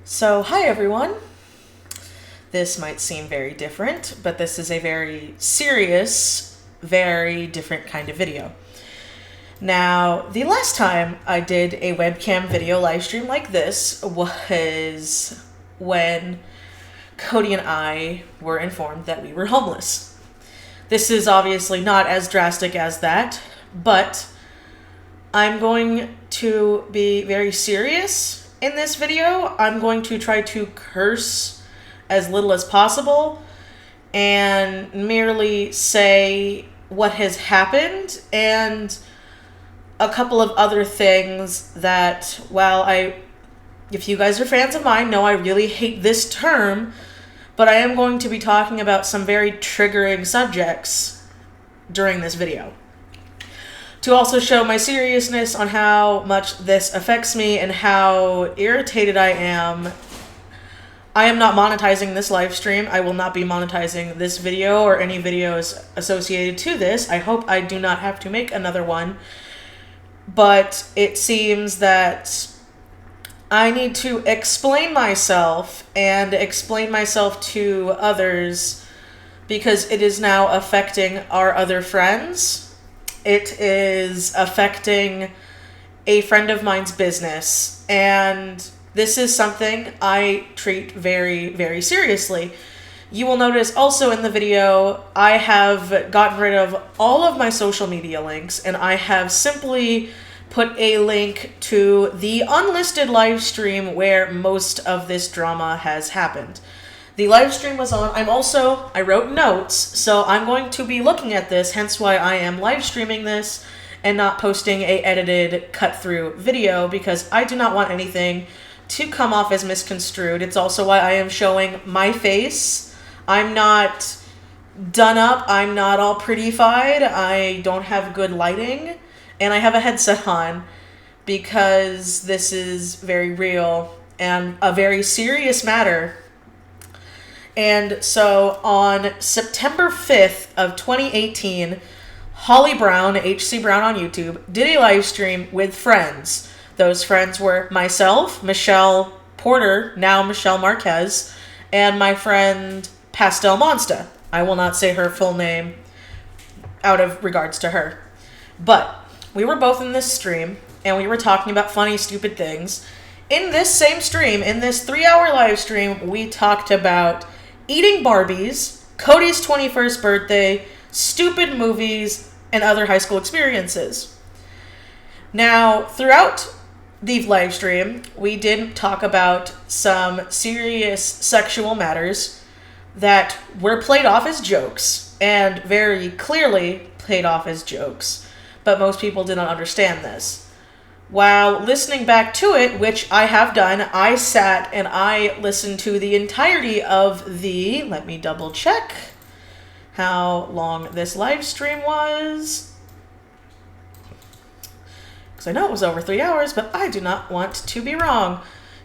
So, hi everyone. This might seem very different, but this is a very serious, very different kind of video. Now, the last time I did a webcam video live stream like this was when Cody and I were informed that we were homeless. This is obviously not as drastic as that, but I'm going to be very serious in this video. I'm going to try to curse as little as possible and merely say what has happened and a couple of other things that, if you guys are fans of mine, know I really hate this term, but I am going to be talking about some very triggering subjects during this video. To also show my seriousness on how much this affects me and how irritated I am not monetizing this live stream. I will not be monetizing this video or any videos associated to this. I hope I do not have to make another one. But it seems that I need to explain myself and explain myself to others because it is now affecting our other friends. It is affecting a friend of mine's business, and this is something I treat very, very seriously. You will notice also in the video, I have gotten rid of all of my social media links, and I have simply put a link to the unlisted live stream where most of this drama has happened. The live stream was on. I wrote notes, so I'm going to be looking at this, hence why I am live streaming this and not posting a edited cut-through video, because I do not want anything to come off as misconstrued. It's also why I am showing my face. I'm not done up. I'm not all prettified. I don't have good lighting. And I have a headset on because this is very real and a very serious matter. And so on September 5th of 2018, Holly Brown, HC Brown on YouTube, did a live stream with friends. Those friends were myself, Michelle Porter, now Michelle Marquez, and my friend Pastel Monsta. I will not say her full name out of regards to her. But we were both in this stream, and we were talking about funny, stupid things. In this same stream, in this 3-hour live stream, we talked about eating Barbies, Cody's 21st birthday, stupid movies, and other high school experiences. Now, throughout the live stream, we did talk about some serious sexual matters that were played off as jokes, and very clearly played off as jokes, but most people did not understand this. While listening back to it, which I have done, I sat and I listened to the entirety of let me double check how long this live stream was, because I know it was over 3 hours, but I do not want to be wrong.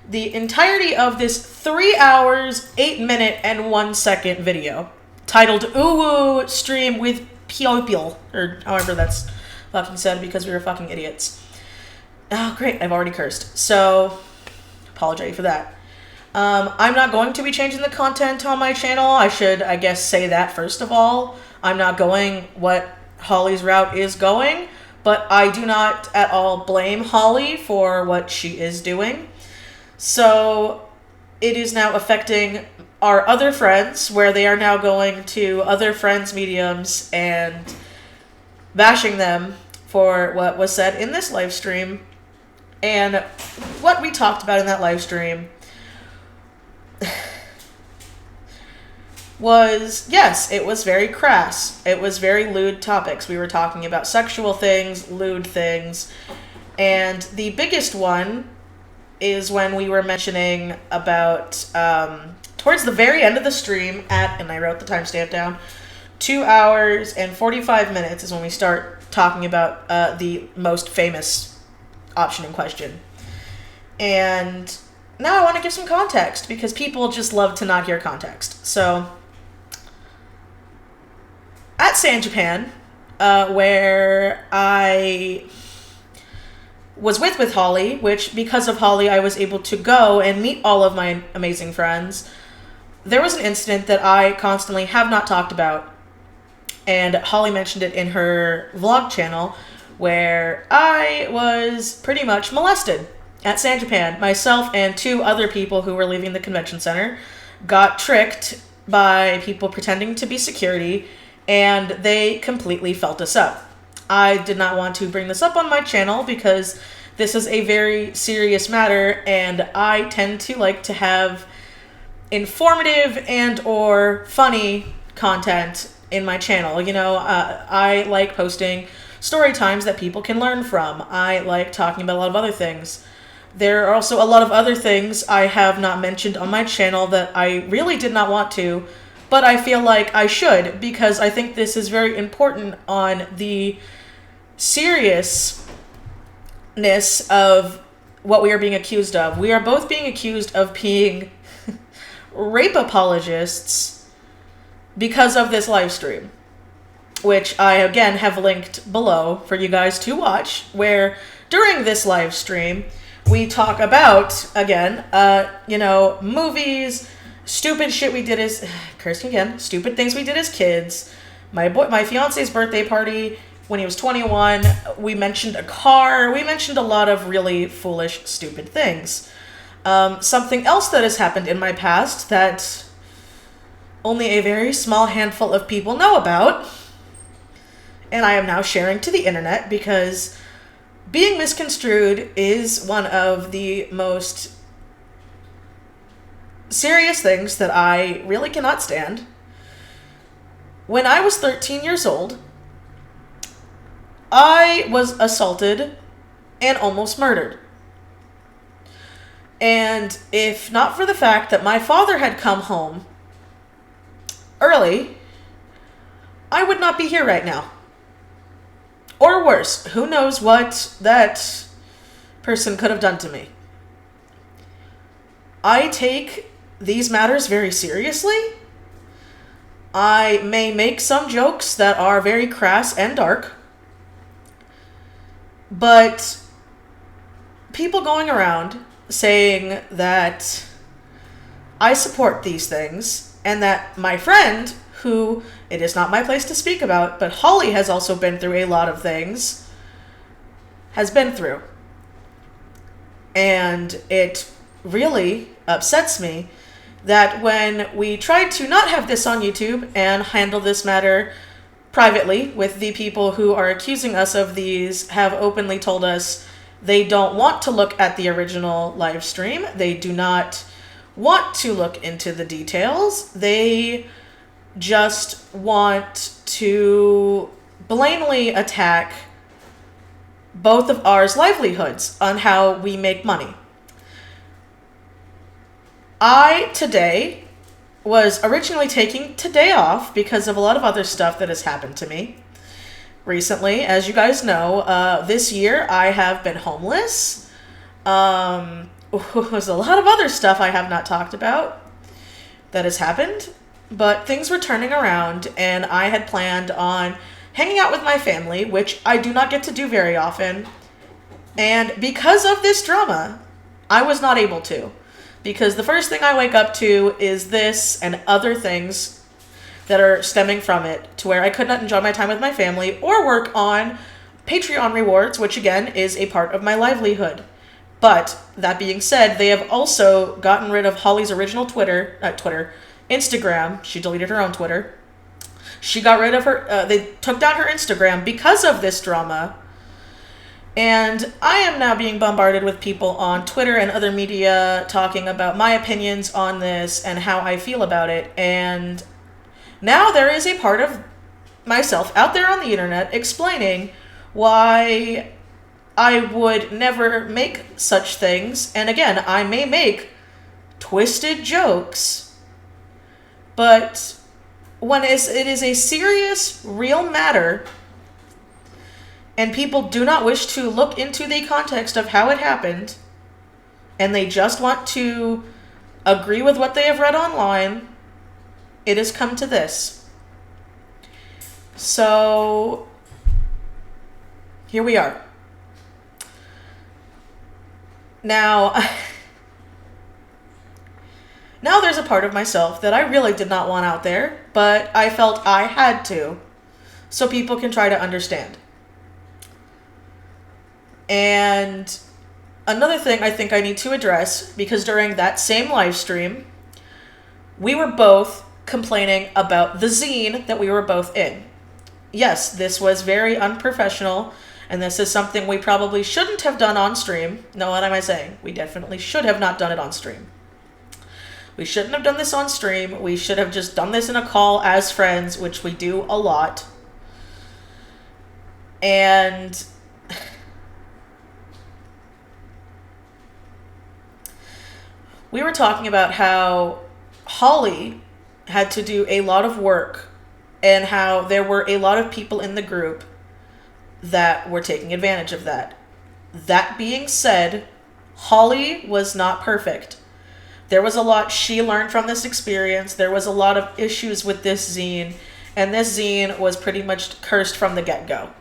The entirety of this 3 hours, 8 minute, and 1 second video, titled Ooh Stream with People, or however that's fucking said, because we were fucking idiots. Oh, great, I've already cursed. So, apologize for that. I'm not going to be changing the content on my channel. I should, I guess, say that first of all. I'm not going what Holly's route is going, but I do not at all blame Holly for what she is doing. So, it is now affecting our other friends, where they are now going to other friends' mediums and bashing them for what was said in this live stream. And what we talked about in that live stream was, yes, it was very crass. It was very lewd topics. We were talking about sexual things, lewd things, and the biggest one is when we were mentioning about, towards the very end of the stream and I wrote the timestamp down, 2 hours and 45 minutes is when we start talking about the most famous option in question. And now I want to give some context, because people just love to not hear context. So, at San Japan, where I was with Holly, which because of Holly, I was able to go and meet all of my amazing friends. There was an incident that I constantly have not talked about, and Holly mentioned it in her vlog channel, where I was pretty much molested at San Japan. Myself and two other people who were leaving the convention center got tricked by people pretending to be security, and they completely felt us up. I did not want to bring this up on my channel because this is a very serious matter, and I tend to like to have informative and or funny content in my channel. You know, I like posting story times that people can learn from. I like talking about a lot of other things. There are also a lot of other things I have not mentioned on my channel that I really did not want to, but I feel like I should, because I think this is very important on the seriousness of what we are being accused of. We are both being accused of being rape apologists because of this live stream, which I again have linked below for you guys to watch, where during this live stream we talk about, again, movies, stupid shit we did as, cursing again, stupid things we did as kids, my fiance's birthday party when he was 21, we mentioned a car, we mentioned a lot of really foolish, stupid things. Something else that has happened in my past that only a very small handful of people know about, and I am now sharing to the internet because being misconstrued is one of the most serious things that I really cannot stand. When I was 13 years old, I was assaulted and almost murdered. And if not for the fact that my father had come home early, I would not be here right now. Or worse, who knows what that person could have done to me. I take these matters very seriously. I may make some jokes that are very crass and dark, but people going around saying that I support these things and that my friend, who it is not my place to speak about, but Holly has also been through a lot of things, has been through. And it really upsets me that when we tried to not have this on YouTube and handle this matter privately with the people who are accusing us of these, have openly told us they don't want to look at the original live stream. They do not want to look into the details. They just want to blatantly attack both of ours livelihoods on how we make money. I today was originally taking today off because of a lot of other stuff that has happened to me recently. As you guys know, this year I have been homeless. There's a lot of other stuff I have not talked about that has happened, but things were turning around and I had planned on hanging out with my family, which I do not get to do very often. And because of this drama, I was not able to. Because the first thing I wake up to is this and other things that are stemming from it, to where I could not enjoy my time with my family or work on Patreon rewards, which again is a part of my livelihood. But that being said, they have also gotten rid of Holly's original Instagram. She deleted her own Twitter. She got rid of her, they took down her Instagram because of this drama. And I am now being bombarded with people on Twitter and other media talking about my opinions on this and how I feel about it. And now there is a part of myself out there on the internet explaining why I would never make such things. And again, I may make twisted jokes, but when it is a serious, real matter, and people do not wish to look into the context of how it happened, and they just want to agree with what they have read online, it has come to this. So, here we are. Now, now there's a part of myself that I really did not want out there, but I felt I had to, so people can try to understand. And another thing I think I need to address, because during that same live stream, we were both complaining about the zine that we were both in. Yes, this was very unprofessional, and this is something we probably shouldn't have done on stream. No, what am I saying? We definitely should have not done it on stream. We shouldn't have done this on stream. We should have just done this in a call as friends, which we do a lot. And we were talking about how Holly had to do a lot of work and how there were a lot of people in the group that were taking advantage of that. That being said, Holly was not perfect. There was a lot she learned from this experience. There was a lot of issues with this zine, and this zine was pretty much cursed from the get-go.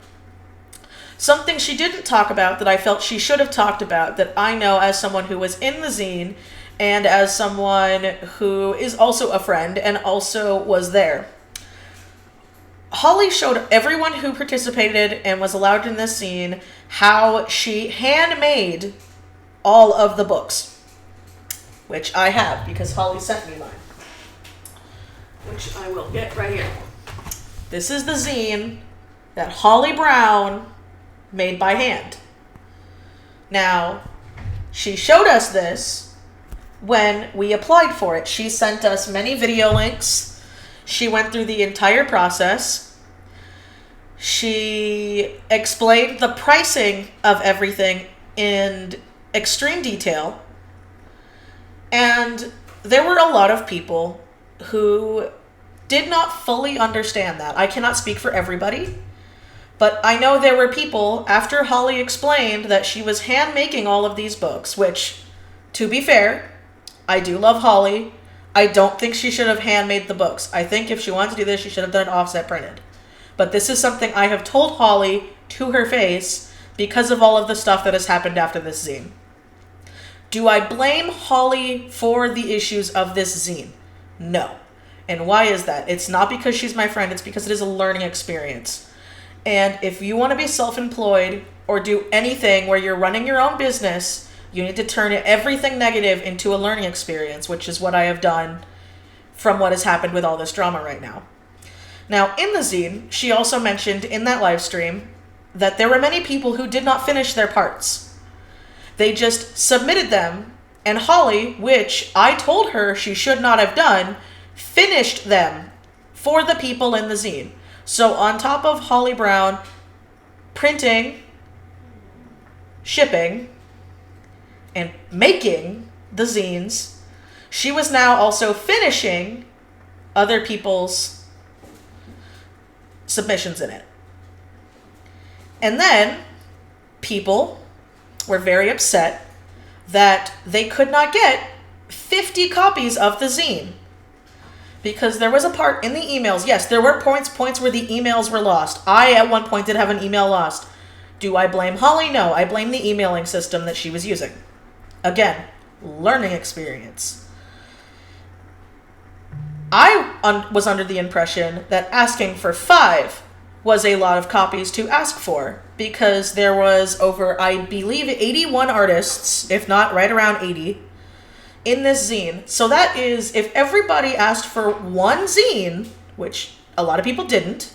Something she didn't talk about that I felt she should have talked about, that I know as someone who was in the zine and as someone who is also a friend and also was there. Holly showed everyone who participated and was allowed in this zine how she handmade all of the books, which I have because Holly sent me mine, which I will get right here. This is the zine that Holly Brown made by hand. Now, she showed us this when we applied for it. She sent us many video links. She went through the entire process. She explained the pricing of everything in extreme detail. And there were a lot of people who did not fully understand that. I cannot speak for everybody, but I know there were people, after Holly explained that she was hand making all of these books, which, to be fair, I do love Holly. I don't think she should have handmade the books. I think if she wanted to do this, she should have done it offset printed. But this is something I have told Holly to her face because of all of the stuff that has happened after this zine. Do I blame Holly for the issues of this zine? No. And why is that? It's not because she's my friend. It's because it is a learning experience. And if you want to be self-employed or do anything where you're running your own business, you need to turn everything negative into a learning experience, which is what I have done from what has happened with all this drama right now. Now, in the zine, she also mentioned in that live stream that there were many people who did not finish their parts. They just submitted them, and Holly, which I told her she should not have done, finished them for the people in the zine. So on top of Holly Brown printing, shipping, and making the zines, she was now also finishing other people's submissions in it. And then people were very upset that they could not get 50 copies of the zine because there was a part in the emails. Yes, there were points where the emails were lost. I at one point did have an email lost. Do I blame Holly? No, I blame the emailing system that she was using. Again, learning experience. I was under the impression that asking for 5 was a lot of copies to ask for because there was over, I believe, 81 artists, if not right around 80, in this zine. So that is, if everybody asked for one zine, which a lot of people didn't,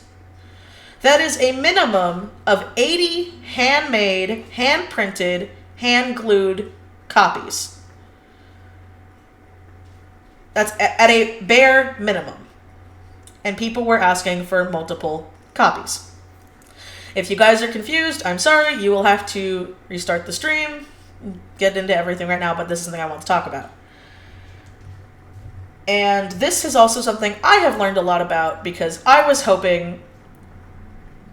that is a minimum of 80 handmade, hand-printed, hand-glued copies. That's at a bare minimum. And people were asking for multiple copies. If you guys are confused, I'm sorry. You will have to restart the stream, get into everything right now, but this is something I want to talk about. And this is also something I have learned a lot about because I was hoping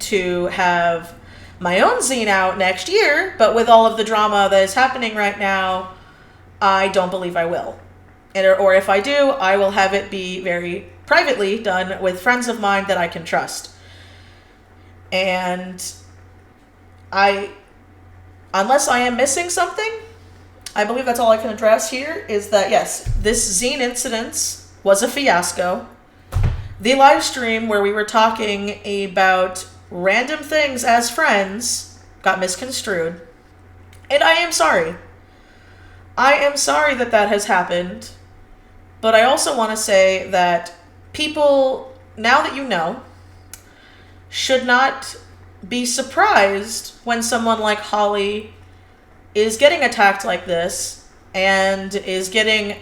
to have my own zine out next year, but with all of the drama that is happening right now, I don't believe I will. Or if I do, I will have it be very privately done with friends of mine that I can trust. And unless I am missing something, I believe that's all I can address here, is that yes, this zine incident was a fiasco. The live stream where we were talking about random things as friends got misconstrued. And I am sorry. I am sorry that that has happened. But I also want to say that people, now that you know, should not be surprised when someone like Holly is getting attacked like this and is getting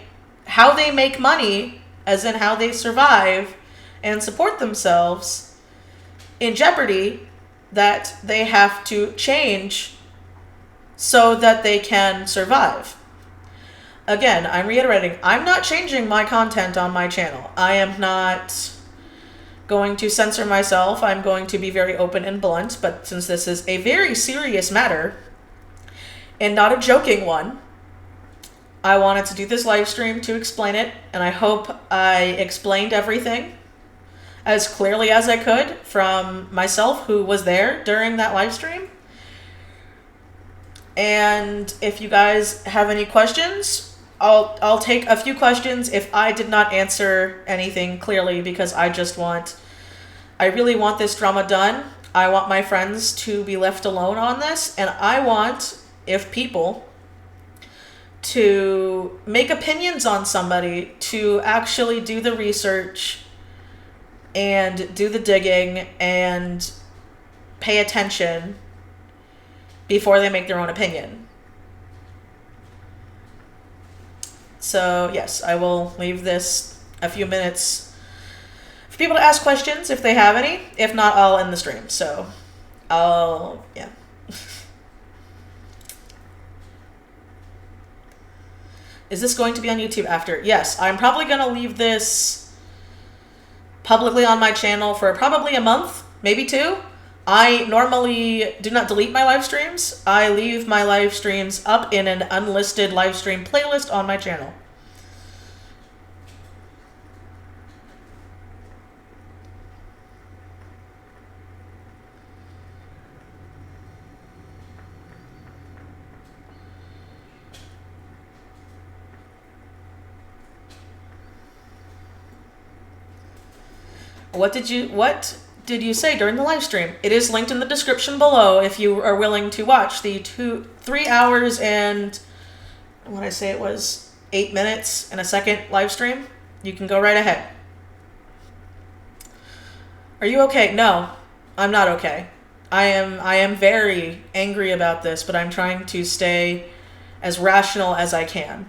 how they make money, as in how they survive and support themselves, in jeopardy, that they have to change so that they can survive. Again, I'm reiterating, I'm not changing my content on my channel. I am not going to censor myself. I'm going to be very open and blunt, but since this is a very serious matter and not a joking one, I wanted to do this live stream to explain it, and I hope I explained everything as clearly as I could from myself, who was there during that live stream. And if you guys have any questions, I'll take a few questions if I did not answer anything clearly, because I really want this drama done. I want my friends to be left alone on this, and I want, if people, to make opinions on somebody, to actually do the research and do the digging and pay attention before they make their own opinion. So yes, I will leave this a few minutes for people to ask questions if they have any. If not, I'll end the stream. So yeah. Is this going to be on YouTube after? Yes, I'm probably going to leave this publicly on my channel for probably a month, maybe 2. I normally do not delete my live streams. I leave my live streams up in an unlisted live stream playlist on my channel. What did you say during the live stream? It is linked in the description below if you are willing to watch the 3 hours and what I say it was 8 minutes and a second live stream. You can go right ahead. Are you okay? No, I'm not okay. I am very angry about this, but I'm trying to stay as rational as I can.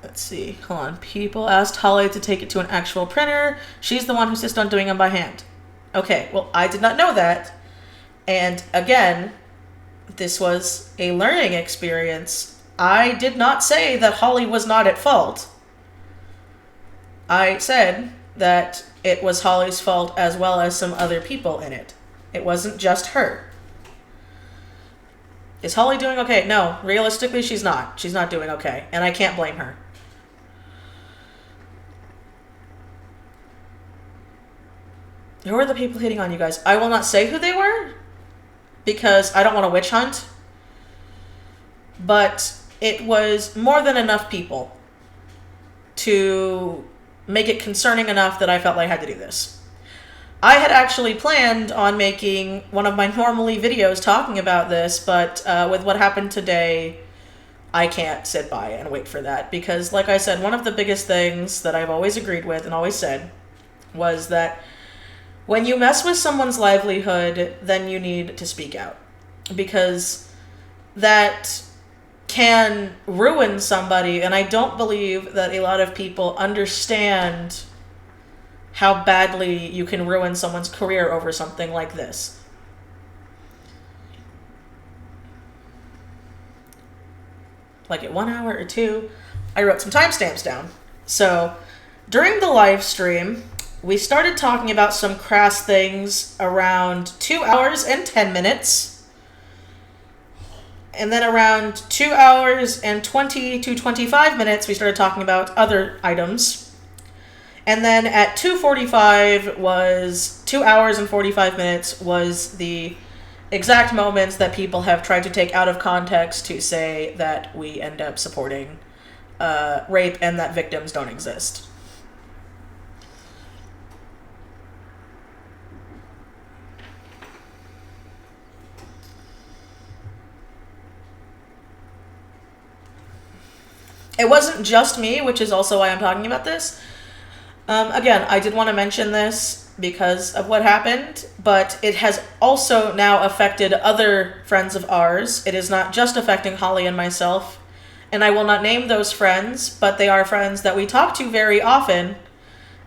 Let's see. Hold on. People asked Holly to take it to an actual printer. She's the one who insisted on doing them by hand. Okay, well, I did not know that. And again, this was a learning experience. I did not say that Holly was not at fault. I said that it was Holly's fault as well as some other people in it. It wasn't just her. Is Holly doing okay? No, realistically, she's not. She's not doing okay, and I can't blame her. Who are the people hitting on you guys? I will not say who they were, because I don't want to witch hunt. But it was more than enough people to make it concerning enough that I felt like I had to do this. I had actually planned on making one of my normally videos talking about this, but with what happened today, I can't sit by and wait for that. Because, like I said, one of the biggest things that I've always agreed with and always said was that when you mess with someone's livelihood, then you need to speak out. Because that can ruin somebody, and I don't believe that a lot of people understand how badly you can ruin someone's career over something like this. Like at 1 hour or 2, I wrote some timestamps down. So during the live stream, we started talking about some crass things around 2 hours and 10 minutes. And then around 2 hours and 20 to 25 minutes, we started talking about other items. And then at 2:45 was 2 hours and 45 minutes was the exact moments that people have tried to take out of context to say that we end up supporting rape and that victims don't exist. It wasn't just me, which is also why I'm talking about this. Again, I did want to mention this because of what happened, but it has also now affected other friends of ours. It is not just affecting Holly and myself, and I will not name those friends, but they are friends that we talk to very often,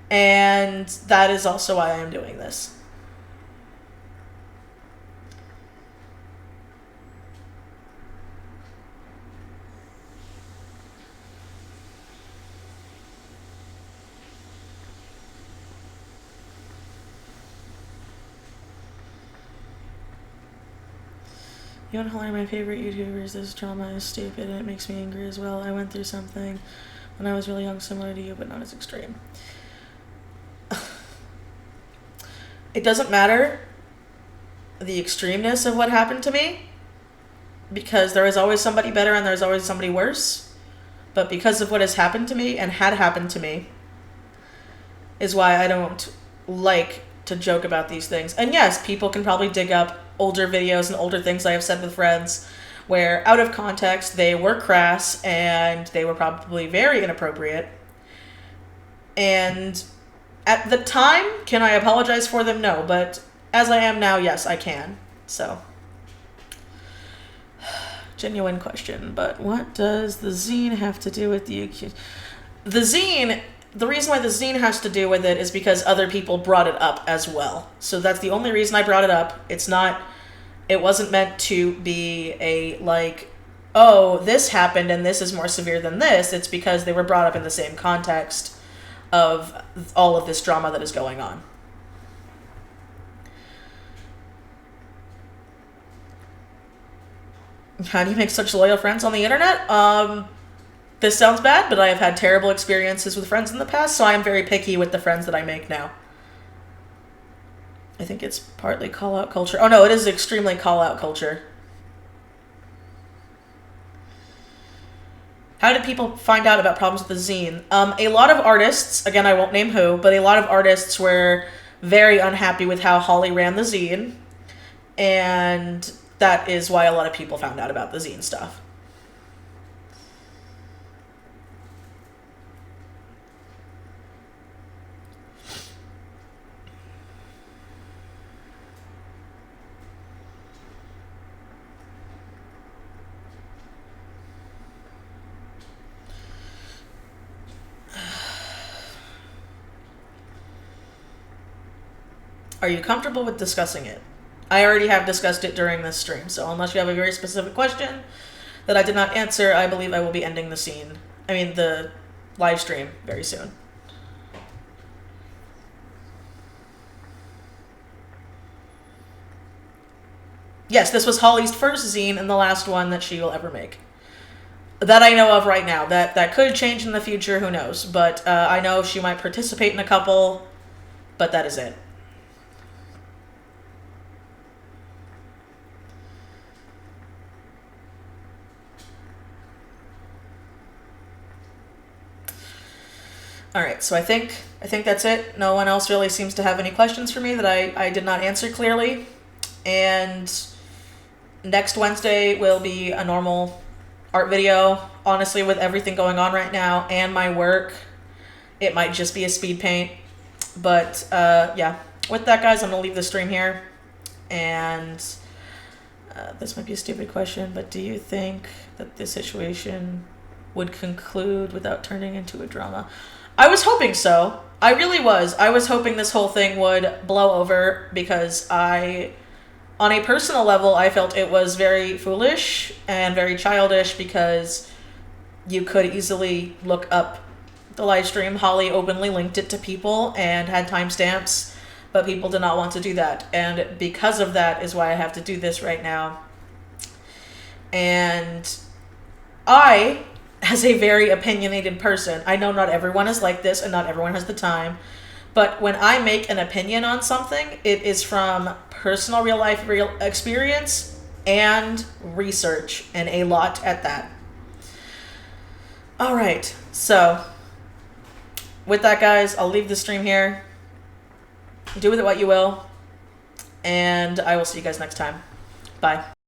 and that is also why I am doing this. You and Holly are my favorite YouTubers. This drama is stupid and it makes me angry as well. I went through something when I was really young similar to you, but not as extreme. It doesn't matter the extremeness of what happened to me, because there is always somebody better and there's always somebody worse. But because of what has happened to me and had happened to me is why I don't like to joke about these things. And yes, people can probably dig up older videos and older things I have said with friends where out of context they were crass and they were probably very inappropriate. And at the time, can I apologize for them? No, but as I am now, yes, I can. So, genuine question, but what does the zine have to do with the zine? The reason why the zine has to do with it is because other people brought it up as well. So that's the only reason I brought it up. It wasn't meant to be a, like, oh, this happened and this is more severe than this. It's because they were brought up in the same context of all of this drama that is going on. How do you make such loyal friends on the internet? This sounds bad, but I have had terrible experiences with friends in the past, so I am very picky with the friends that I make now. I think it's partly call-out culture. Oh no, it is extremely call-out culture. How did people find out about problems with the zine? A lot of artists, again, I won't name who, but a lot of artists were very unhappy with how Holly ran the zine, and that is why a lot of people found out about the zine stuff. Are you comfortable with discussing it? I already have discussed it during this stream, so unless you have a very specific question that I did not answer, I believe I will be ending the live stream very soon. Yes, this was Holly's first zine and the last one that she will ever make. That I know of right now. That could change in the future, who knows. But I know she might participate in a couple, but that is it. Alright, so I think that's it. No one else really seems to have any questions for me that I did not answer clearly. And next Wednesday will be a normal art video. Honestly, with everything going on right now and my work, it might just be a speed paint. But yeah, with that, guys, I'm going to leave the stream here. And this might be a stupid question, but do you think that this situation would conclude without turning into a drama? I was hoping so. I really was. I was hoping this whole thing would blow over because on a personal level, I felt it was very foolish and very childish because you could easily look up the live stream. Holly openly linked it to people and had timestamps, but people did not want to do that. And because of that is why I have to do this right now. And I, as a very opinionated person, I know not everyone is like this and not everyone has the time, but when I make an opinion on something, it is from personal real life real experience and research, and a lot at that. All right, so with that, guys, I'll leave the stream here. Do with it what you will, and I will see you guys next time. Bye.